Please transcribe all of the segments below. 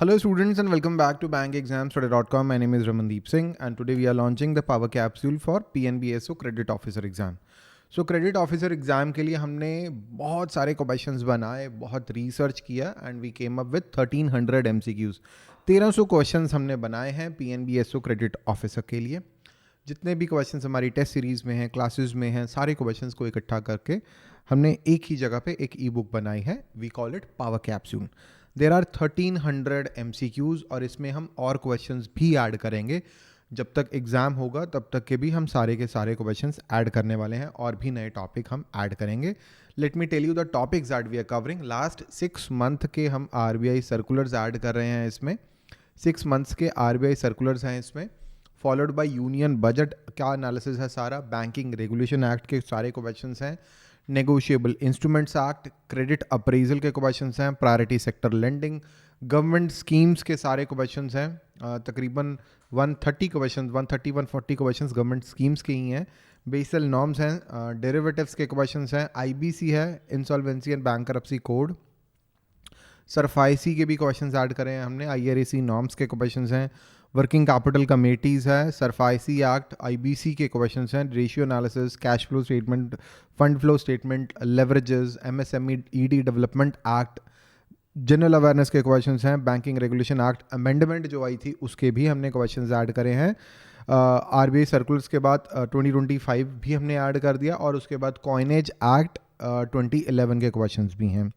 Hello students and welcome back to bankexamstudy.com. My name is Ramandeep Singh and today we are launching the power capsule for PNBSO credit officer exam. So credit officer exam के लिए हमने बहुत सारे questions बनाए, बहुत research किया and we came up with 1300 MCQs. 1300 questions हमने बनाए हैं PNBSO क्रेडिट ऑफिसर के लिए. जितने भी क्वेश्चंस हमारी टेस्ट सीरीज़ में हैं, क्लासेस में हैं, सारे क्वेश्चंस को इकट्ठा करके हमने एक ही जगह पे एक ई बुक बनाई है. We call it power capsule. There are 1300 MCQs और इसमें हम और क्वेश्चंस भी ऐड करेंगे. जब तक एग्ज़ाम होगा तब तक के भी हम सारे के सारे क्वेश्चंस ऐड करने वाले हैं और भी नए टॉपिक हम ऐड करेंगे. Let me tell you the topics that we are covering. Last 6 month के हम RBI सर्कुलर्स ऐड कर रहे हैं इसमें. 6 मंथ्स के RBI सर्कुलर्स हैं इसमें, फॉलोड बाय यूनियन बजट का एनालिसिस है सारा. बैंकिंग रेगुलेशन एक्ट के सारे क्वेश्चंस हैं. Negotiable instruments act, credit appraisal के क्वेश्चंस हैं. Priority sector lending, government schemes के सारे क्वेश्चंस हैं. तकरीबन 130 क्वेश्चंस, 130-140 क्वेश्चंस गवर्नमेंट स्कीम्स के ही हैं. बेसल नॉर्म्स हैं, डेरिवेटिव्स के क्वेश्चंस हैं. IBC है, insolvency and bankruptcy code. SARFAESI के भी क्वेश्चंस ऐड करे हैं हमने. IRAC नॉर्म्स के क्वेश्चंस हैं. वर्किंग कैपिटल कमेटीज़ है. सरफाइसी एक्ट, IBC के क्वेश्चंस हैं. Ratio analysis, cash flow statement, fund flow statement, leverages, MSME ED development act, general awareness के क्वेश्चंस हैं. बैंकिंग रेगुलेशन एक्ट अमेंडमेंट जो आई थी उसके भी हमने क्वेश्चंस ऐड करे हैं. RBI सर्कुलर्स के बाद 2025 भी हमने ऐड कर दिया और उसके बाद कॉइनेज एक्ट 2011 के क्वेश्चंस भी हैं.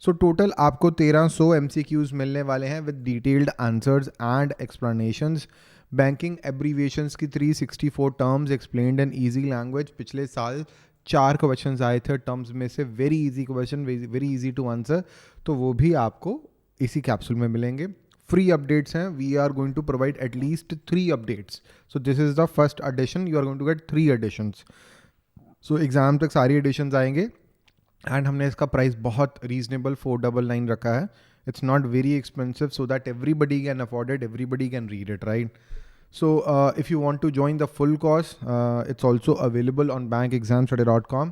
सो टोटल आपको 1300 MCQs मिलने वाले हैं with detailed answers and explanations. Banking abbreviations की 364 terms explained in easy language. पिछले साल 4 क्वेश्चंस आए थे टर्म्स में से, very easy question, very easy to answer. तो वो भी आपको इसी कैप्सूल में मिलेंगे. फ्री अपडेट्स हैं. We are going to provide at least 3 updates. So this is the first edition. You are going to get 3 editions. So exam तक सारी एडिशंस आएंगे एंड हमने इसका प्राइस बहुत रीजनेबल 499 रखा है. It's not very expensive so that everybody can afford it, everybody can read it, right? So if you want to join the full course, it's also available on bankexamstudy.com.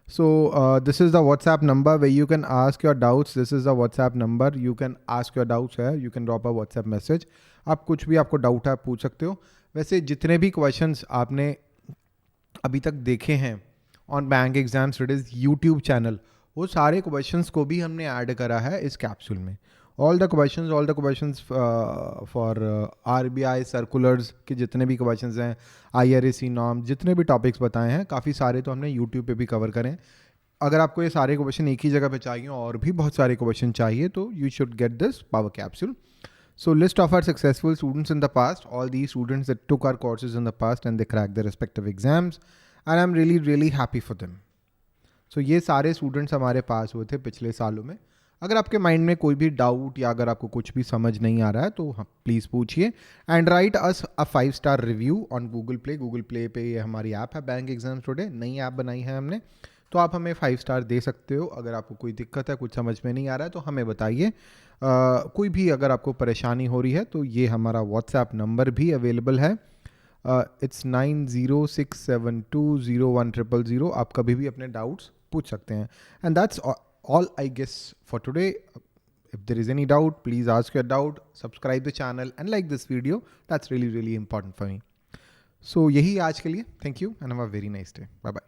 So this is the WhatsApp number where you can ask your doubts. This is the WhatsApp number. You can ask your doubts here. You can drop a WhatsApp message. आप कुछ भी आपको doubt है आप पूछ सकते हो. वैसे जितने भी क्वेश्चंस आपने अभी तक देखे हैं on bank exam studies YouTube channel, वो सारे क्वेश्चंस को भी हमने ऐड करा है इस कैप्सूल में. All the questions for RBI circulars के जितने भी क्वेश्चंस हैं, IRAC नॉर्म, जितने भी टॉपिक्स बताए हैं, काफ़ी सारे तो हमने यूट्यूब पे भी कवर करें. अगर आपको ये सारे क्वेश्चन एक ही जगह पे चाहिए और भी बहुत सारे क्वेश्चन चाहिए तो you should get this power capsule. So list of our successful students in the past, all these students that took our courses in the past and they cracked their respective exams and I'm really happy for them. So ये सारे students हमारे पास हुए थे पिछले सालों में. अगर आपके माइंड में कोई भी डाउट या अगर आपको कुछ भी समझ नहीं आ रहा है तो प्लीज़ पूछिए and right us a 5-star review on Google play. Google play पे ये हमारी ऐप है बैंक एग्जाम्स टुडे, नई ऐप बनाई है हमने, तो आप हमें 5 स्टार दे सकते हो. अगर आपको कोई दिक्कत है, कुछ समझ में नहीं आ रहा है तो हमें बताइए. कोई भी अगर आपको परेशानी हो रही है तो ये हमारा व्हाट्सएप नंबर भी अवेलेबल है. इट्स 9067201000. आप कभी भी अपने डाउट्स पूछ सकते हैं. And that's all I guess for today. If there is any doubt, please ask your doubt, subscribe the channel and like this video. That's really important for me. So यही आज के लिए. Thank you and have a very nice day. Bye bye.